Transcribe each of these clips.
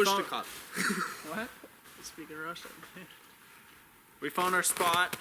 What? Speaking Russian. We found our spot.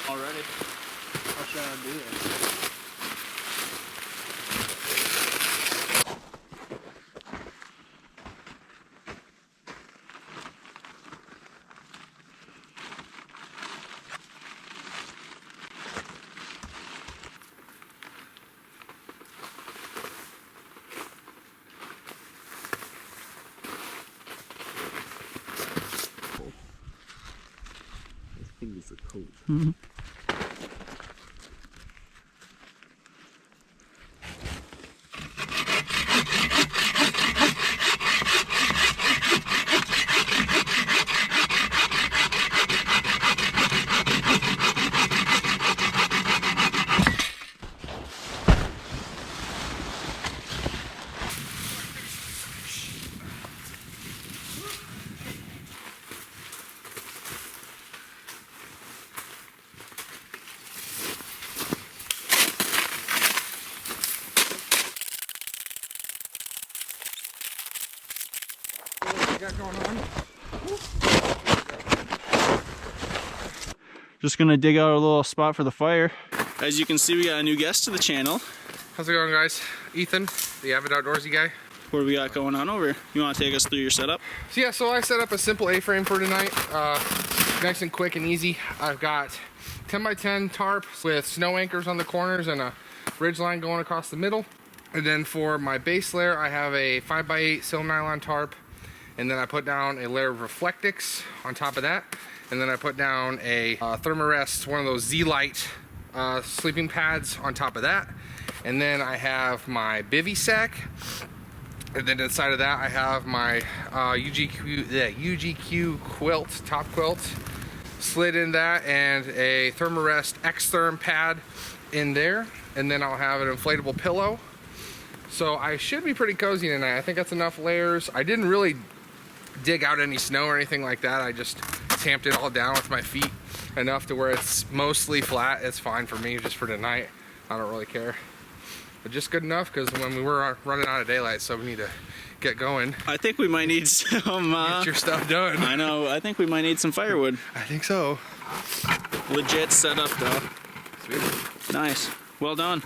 Already. What should I do then? Fingers are cold. Mm-hmm. Got going on. Just gonna dig out a little spot for the fire. As you can see, we got a new guest to the channel. How's it going, guys? Ethan, the Avid Outdoorsy guy. What do we got going on over? You want to take us through your setup? So yeah, so I set up a simple A-frame for tonight. Nice and quick and easy. I've got 10x10 tarp with snow anchors on the corners and a ridge line going across the middle. And then for my base layer, I have a 5x8 sil nylon tarp. And then I put down a layer of Reflectix on top of that. And then I put down a Thermarest, one of those Z-Lite sleeping pads on top of that. And then I have my bivy sack. And then inside of that I have my UGQ quilt, top quilt, slid in that, and a Thermarest X-Therm pad in there. And then I'll have an inflatable pillow. So I should be pretty cozy tonight. I think that's enough layers. I didn't really dig out any snow or anything like that. I just tamped it all down with my feet enough to where it's mostly flat. It's fine for me just for tonight. I don't really care. But just good enough because when we were running out of daylight, so we need to get going. I think we might need some... get your stuff done. I know. I think we might need some firewood. I think so. Legit setup though. Sweet. Nice. Well done.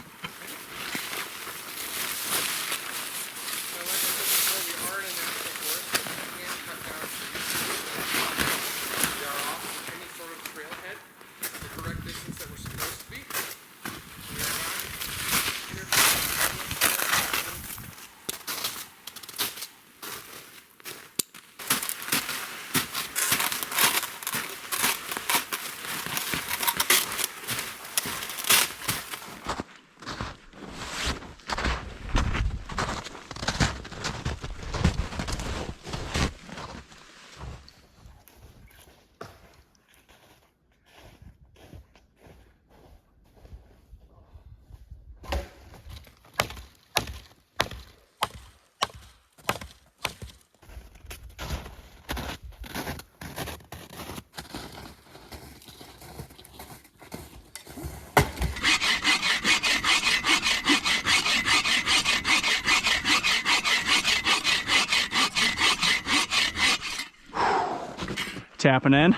Tapping in.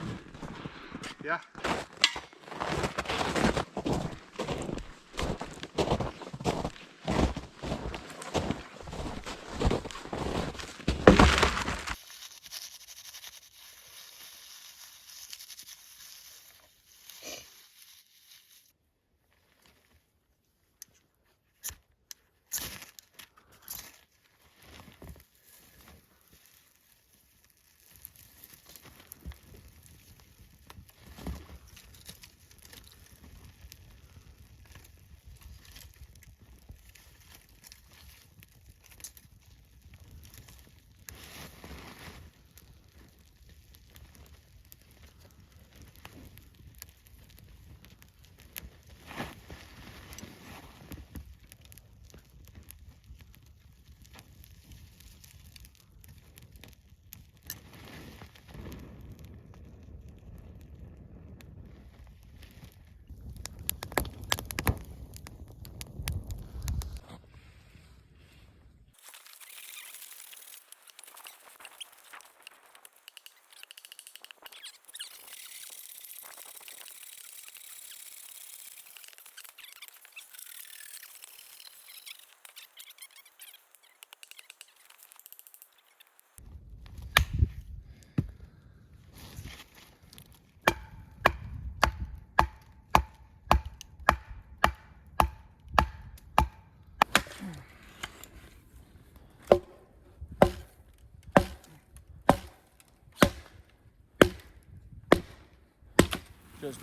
Just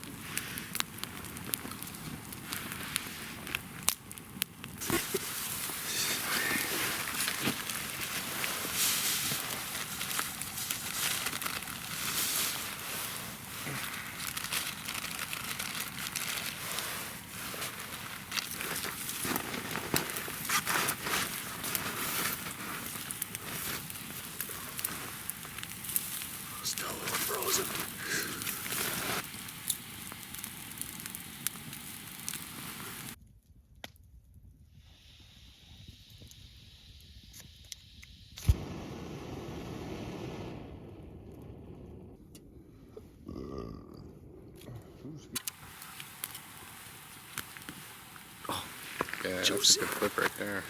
Still a little frozen. Yeah, that's Juicy. a good clip right there.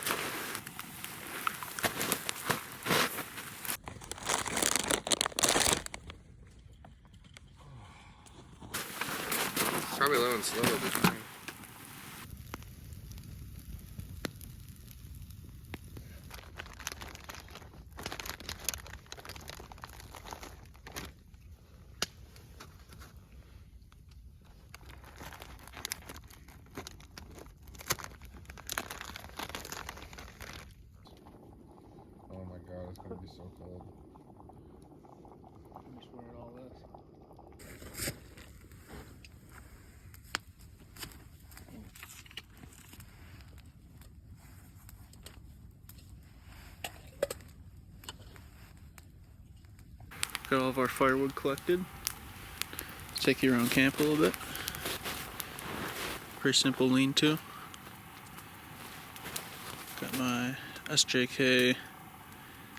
Probably low and slow at this point. Oh my god, it's gonna be so cold. I'm just wearing all this. Got all of our firewood collected. Let's take you around camp a little bit. Pretty simple lean-to. Got my SJK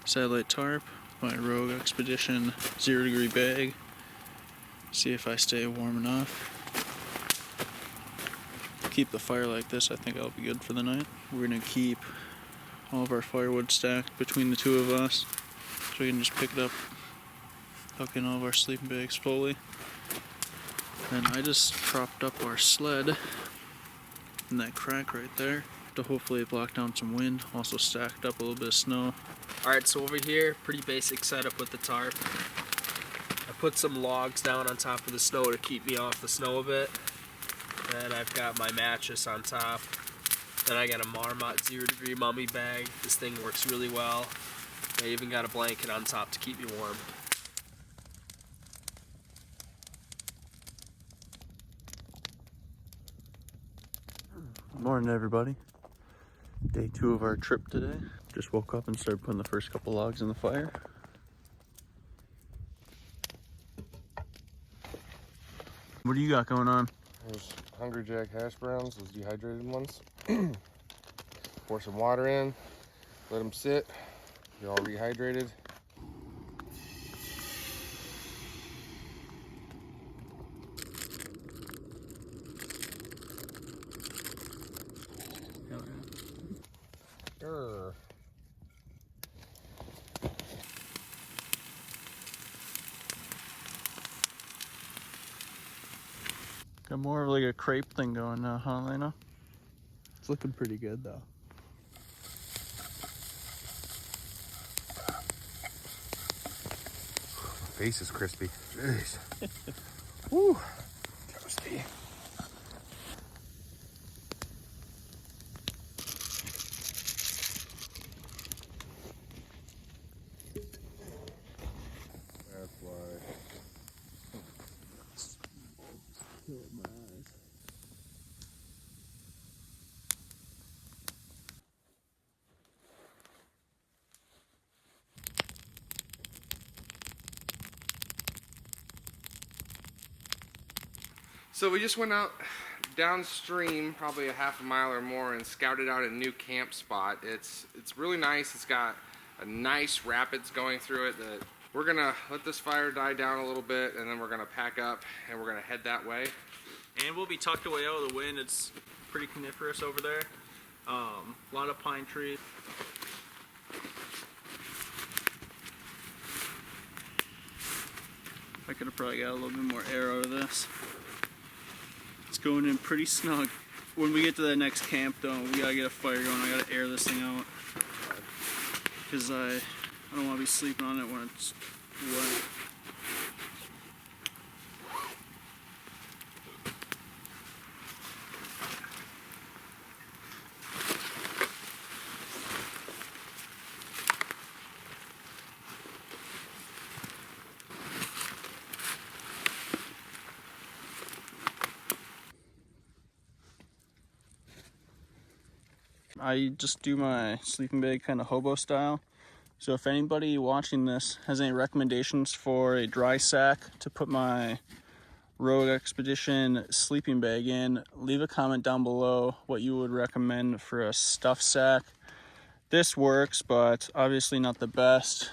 satellite tarp, my Rogue Expedition 0-degree bag. See if I stay warm enough. Keep the fire like this, I think I'll be good for the night. We're gonna keep all of our firewood stacked between the two of us, so we can just pick it up, hook in all of our sleeping bags fully. And I just propped up our sled in that crack right there to hopefully block down some wind. Also stacked up a little bit of snow. Alright, so over here, pretty basic setup with the tarp. I put some logs down on top of the snow to keep me off the snow a bit. Then I've got my mattress on top. Then I got a Marmot 0-degree mummy bag. This thing works really well. I even got a blanket on top to keep me warm. Morning, everybody. Day 2 of our trip today. Just woke up and started putting the first couple logs in the fire. What do you got going on? There's Hungry Jack hash browns, those dehydrated ones. Pour some water in, let them sit. They're all rehydrated. Grr. Got more of like a crepe thing going now, huh, Lano? It's looking pretty good though. Face is crispy. Jeez. Woo. Toasty. That's why. So we just went out downstream, probably a half a mile or more, and scouted out a new camp spot. It's really nice. It's got a nice rapids going through it. That we're gonna let this fire die down a little bit, and then we're gonna pack up and we're gonna head that way. And we'll be tucked away out of the wind. It's pretty coniferous over there. A lot of pine trees. I could have probably got a little bit more air out of this. It's going in pretty snug. When we get to the next camp though, we gotta get a fire going. I gotta air this thing out. Because I don't want to be sleeping on it when it's wet. I just do my sleeping bag kind of hobo style. So if anybody watching this has any recommendations for a dry sack to put my Rogue Expedition sleeping bag in, leave a comment down below what you would recommend for a stuff sack. This works, but obviously not the best.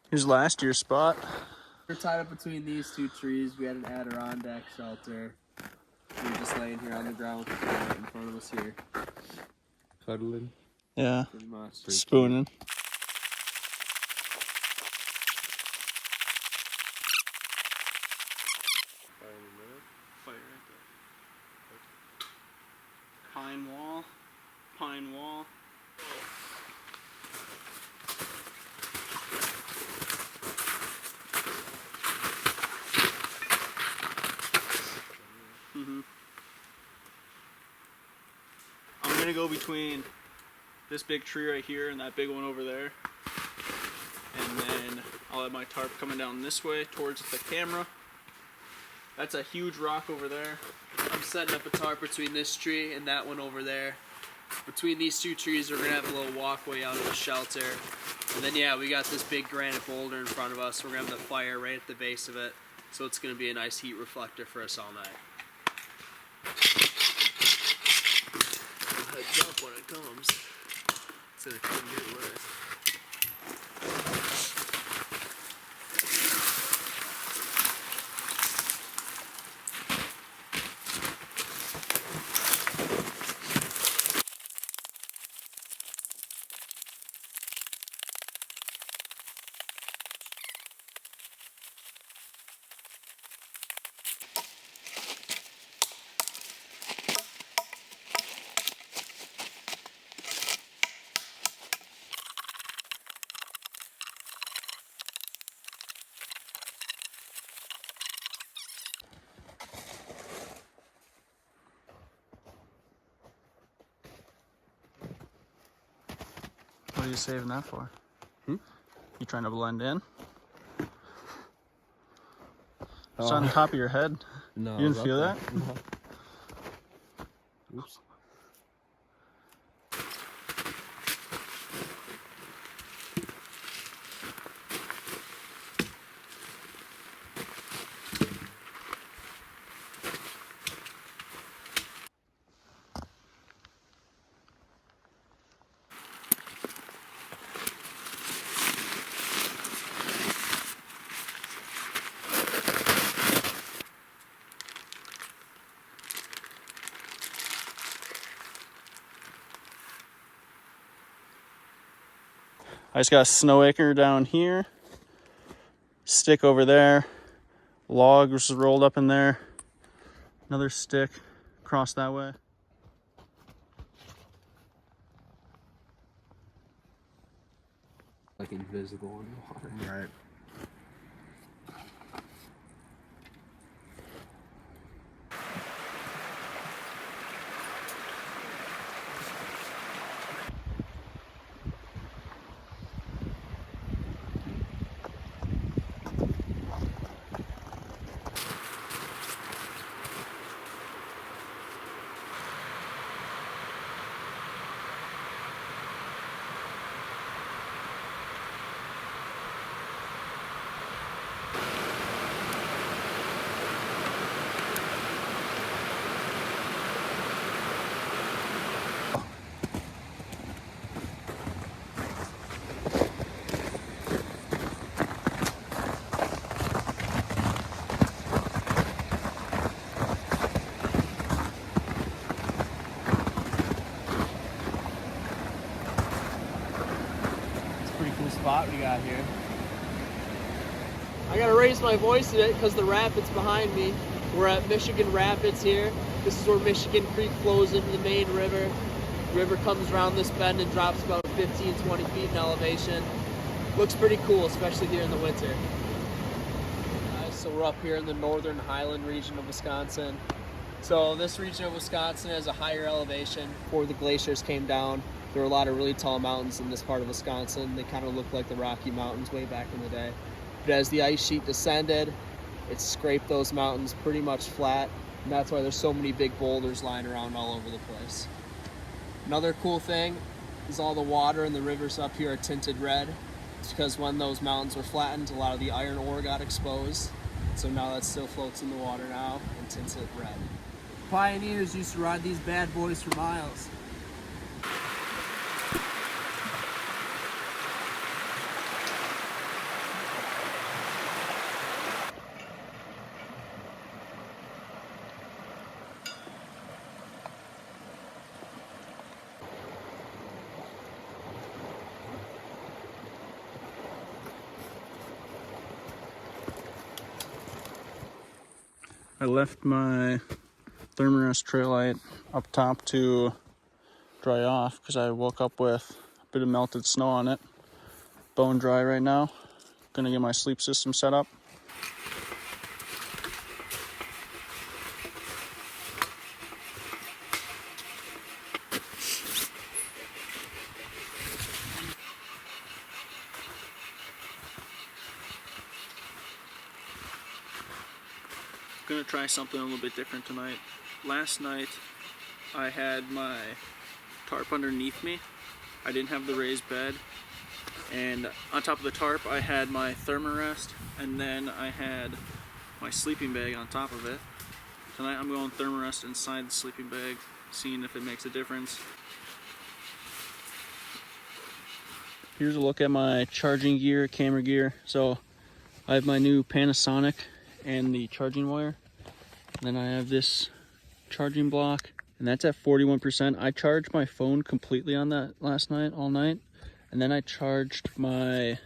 Here's last year's spot. We're tied up between these two trees. We had an Adirondack shelter. We were just laying here on the ground with the fire in front of us here. Cuddling. Yeah, Pretty much. spooning. Fire right there. Pine wall. Pine wall. I'm gonna go between this big tree right here and that big one over there, and then I'll have my tarp coming down this way towards the camera. That's a huge rock over there. I'm setting up a tarp between this tree and that one over there. Between these two trees, we're gonna have a little walkway out of the shelter. And then yeah, we got this big granite boulder in front of us. We're gonna have the fire right at the base of it. So it's gonna be a nice heat reflector for us all night. Heads up when it comes. It's gonna come your way. What are you saving that for? You trying to blend in? It's on top of your head. No, You didn't feel that? Oops. I just got a snow acre down here, stick over there, log was rolled up in there, another stick across that way. Like invisible in the water. Right. Spot we got here. I I gotta raise my voice a bit because the rapids behind me. We're at Michigan Rapids here. This is where Michigan Creek flows into the main river. The river comes around this bend and drops about 15-20 feet in elevation. Looks pretty cool, especially here in the winter. So we're up here in the northern highland region of Wisconsin. So this region of Wisconsin has a higher elevation. Before the glaciers came down, there were a lot of really tall mountains in this part of Wisconsin. They kind of looked like the Rocky Mountains way back in the day. But as the ice sheet descended, it scraped those mountains pretty much flat. And that's why there's so many big boulders lying around all over the place. Another cool thing is all the water in the rivers up here are tinted red. It's because when those mountains were flattened, a lot of the iron ore got exposed. So now that still floats in the water now and tints it red. Pioneers used to ride these bad boys for miles. I left my Thermarest trail light up top to dry off because I woke up with a bit of melted snow on it. Bone dry right now. Gonna get my sleep system set up. Gonna try something a little bit different tonight. Last night I had my tarp underneath me. I didn't have the raised bed, and on top of the tarp I had my Thermarest, and then I had my sleeping bag on top of it. Tonight I'm going Thermarest inside the sleeping bag, seeing if it makes a difference. Here's a look at my charging gear, camera gear. So I have my new Panasonic and the charging wire. And then I have this charging block, and that's at 41%. I charged my phone completely on that last night, all night. And then I charged my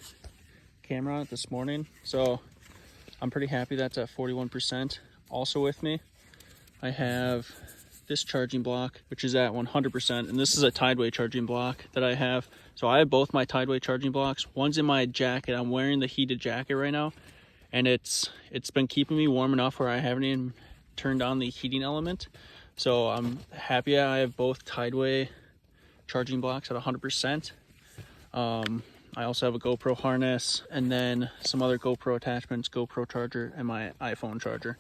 camera on it this morning. So I'm pretty happy that's at 41%. Also with me, I have this charging block, which is at 100%. And this is a Tideway charging block that I have. So I have both my Tideway charging blocks. One's in my jacket. I'm wearing the heated jacket right now. And it's been keeping me warm enough where I haven't even turned on the heating element. So I'm happy I have both Tideway charging blocks at 100%. I also have a GoPro harness and then some other GoPro attachments, GoPro charger, and my iPhone charger.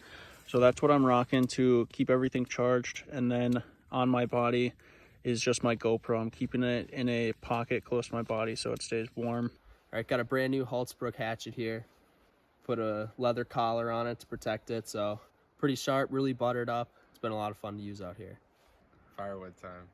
So that's what I'm rocking to keep everything charged. And then on my body is just my GoPro. I'm keeping it in a pocket close to my body so it stays warm. All right, got a brand new Haltsbrook hatchet here. Put a leather collar on it to protect it, so pretty sharp, really buttered up. It's been a lot of fun to use out here. Firewood time.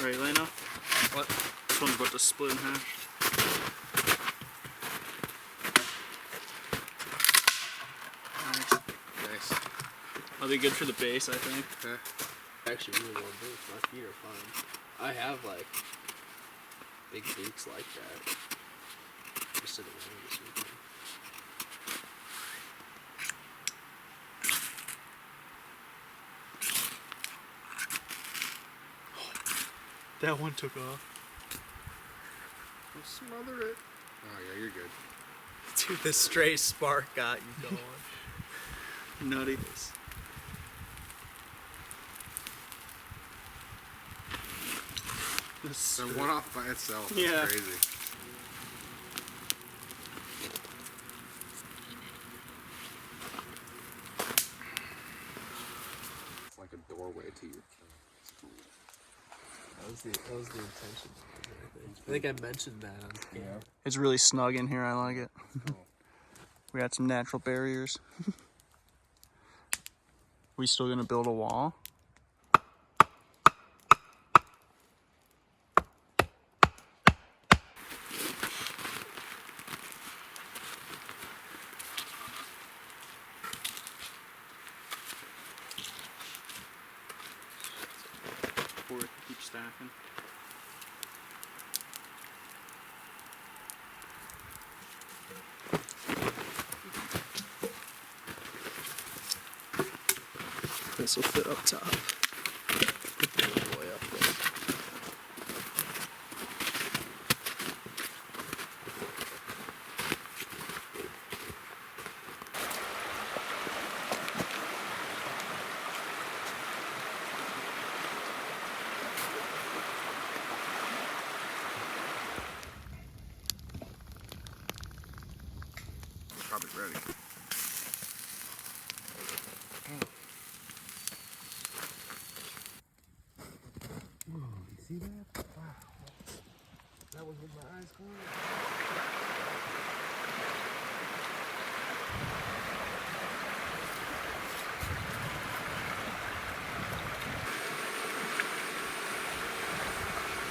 Alright, Lano. What? This one's about to split in half. Nice. That'll be good for the base, I think. Actually, really warm boots. My feet are fine. I have like big beaks like that. Just in the wind this weekend. That one took off. We'll smother it. Oh yeah, you're good. Dude, the stray spark got you going. Nutty. So one off by itself. That's Yeah. crazy. It's like a doorway to your That was the intention. I think I mentioned that on camera. It's really snug in here. I like it. We got some natural barriers. We still gonna build a wall? Or it can keep stacking. This will fit up top. Put the little boy up there. Probably ready. Whoa, you see that? Wow. That was with my eyes closed.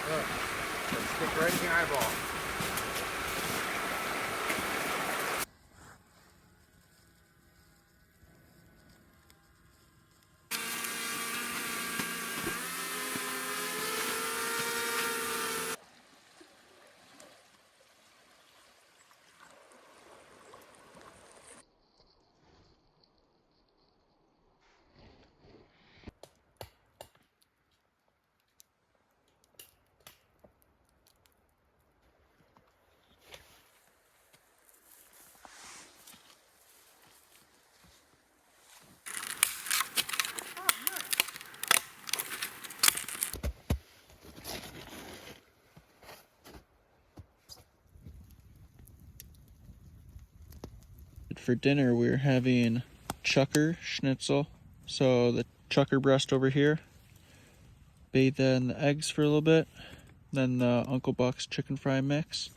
Look, let's stick right in the eyeball. For dinner, we're having chucker schnitzel. So the chucker breast over here. Bathe that in the eggs for a little bit. Then the Uncle Buck's chicken fry mix.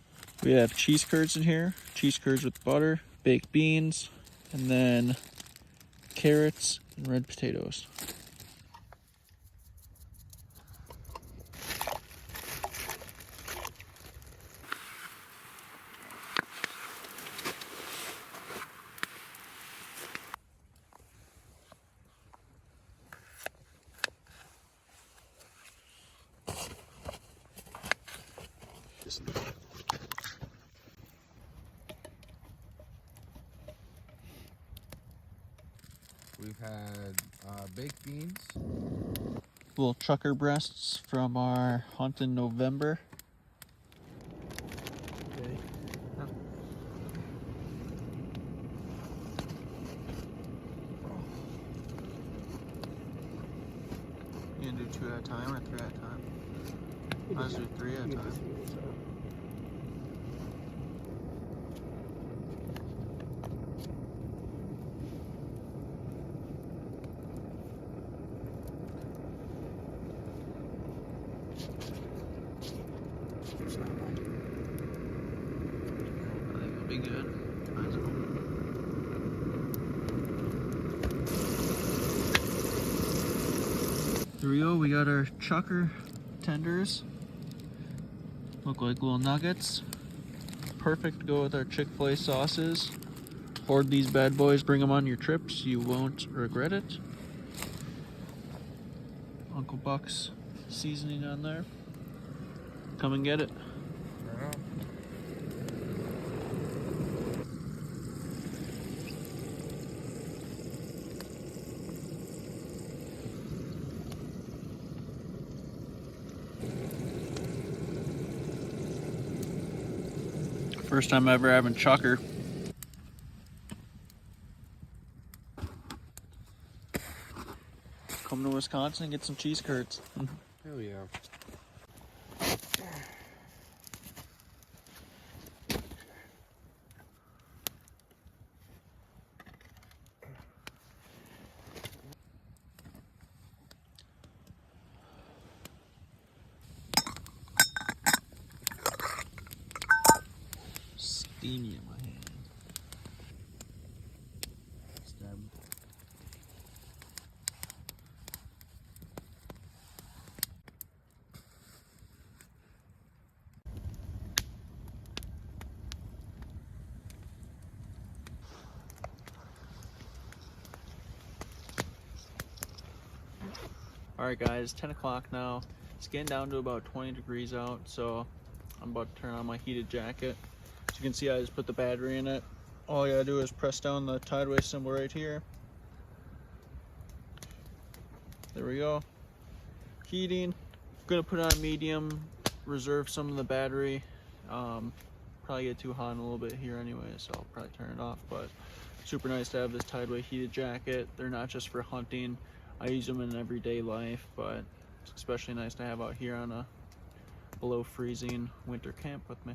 We have cheese curds in here. Cheese curds with butter, baked beans, and then carrots and red potatoes. We've had baked beans. Little chucker breasts from our hunt in November. Okay. You gonna do 2 at a time or 3 at a time? Let's do 3 at a time. I think it'll be good. Might as well. Here we go, we got our chucker tenders. Look like little nuggets. Perfect to go with our Chick-fil-A sauces. Hoard these bad boys, bring them on your trips, you won't regret it. Uncle Buck's seasoning on there. Come and get it. First time ever having chucker. Come to Wisconsin and get some cheese curds. Hell yeah. Steamy in my hand. Stab. Alright guys, 10 o'clock now. It's getting down to about 20 degrees out, so I'm about to turn on my heated jacket. As you can see, I just put the battery in it. All I gotta do is press down the tideway symbol right here. There we go. Heating. Gonna put it on medium, reserve some of the battery. Probably get too hot in a little bit here anyway, so I'll probably turn it off. But super nice to have this tideway heated jacket. They're not just for hunting. I use them in everyday life, but it's especially nice to have out here on a below freezing winter camp with me.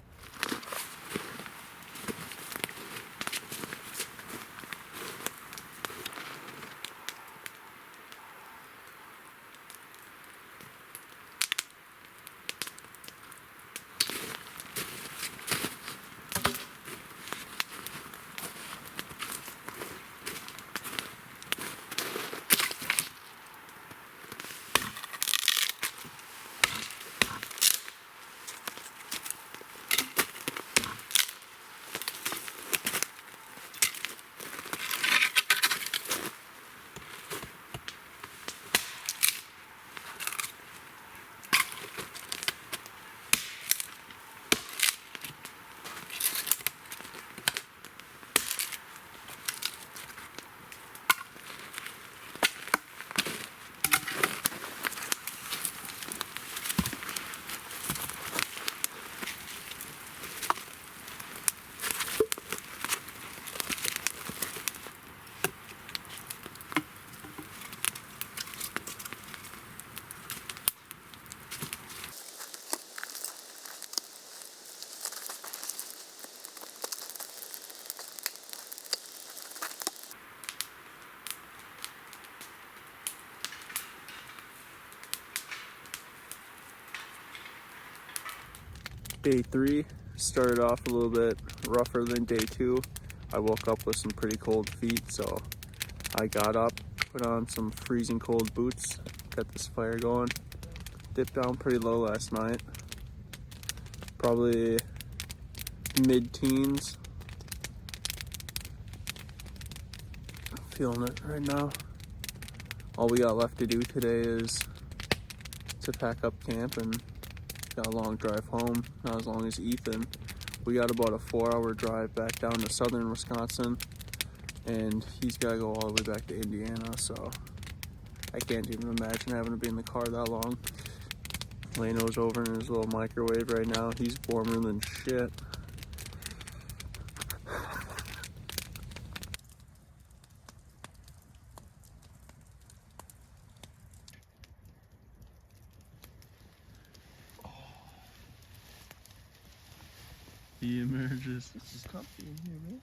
Day 3 started off a little bit rougher than day 2. I woke up with some pretty cold feet, so I got up, put on some freezing cold boots, got this fire going. Dipped down pretty low last night, probably mid-teens. Feeling it right now. All we got left to do today is to pack up camp and got a long drive home, not as long as Ethan. We got about a 4-hour drive back down to southern Wisconsin, and he's got to go all the way back to Indiana, so I can't even imagine having to be in the car that long. Lano's over in his little microwave right now. He's warmer than shit. He emerges. This is comfy in here, man.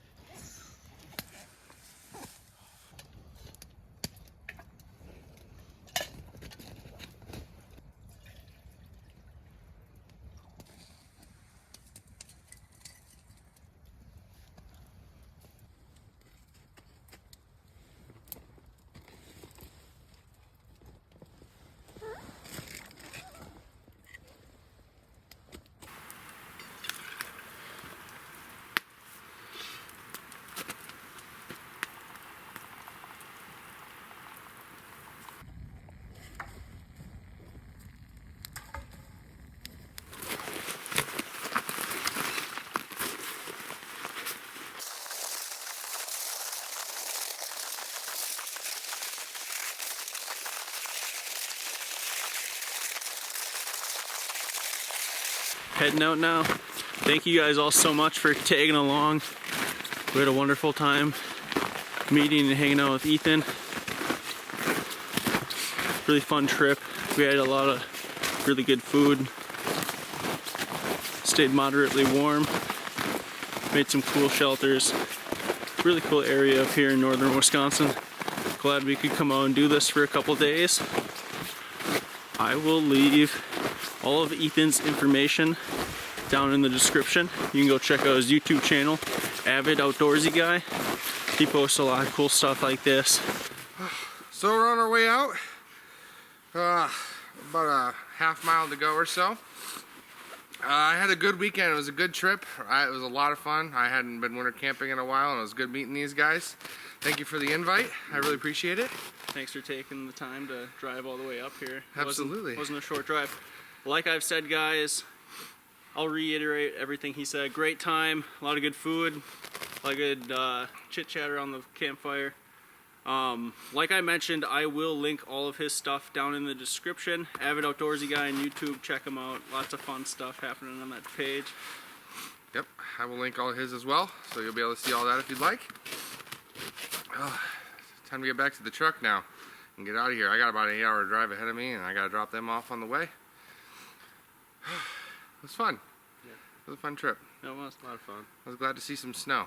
Heading out now. thank you guys all so much for tagging along. We had a wonderful time meeting and hanging out with Ethan. Really fun trip. We had a lot of really good food. Stayed moderately warm. Made some cool shelters. Really cool area up here in northern Wisconsin. Glad we could come out and do this for a couple days. I will leave all of Ethan's information down in the description. You can go check out his YouTube channel, Avid Outdoorsy guy. He posts a lot of cool stuff like this. So we're on our way out. About a half mile to go or so. I had a good weekend. It was a good trip. It was a lot of fun. I hadn't been winter camping in a while, and it was good meeting these guys. Thank you for the invite. I really appreciate it. Thanks for taking the time to drive all the way up here. Absolutely. Wasn't a short drive. Like I've said, guys, I'll reiterate everything he said. Great time, a lot of good food, a lot of good chit chat around the campfire. Like I mentioned, I will link all of his stuff down in the description. Avid Outdoorsy guy on YouTube, check him out. Lots of fun stuff happening on that page. Yep, I will link all of his as well, so you'll be able to see all that if you'd like. Time to get back to the truck now and get out of here. I got about an 8-hour drive ahead of me, and I got to drop them off on the way. It was fun. Yeah. It was a fun trip. It was A lot of fun. I was glad to see some snow.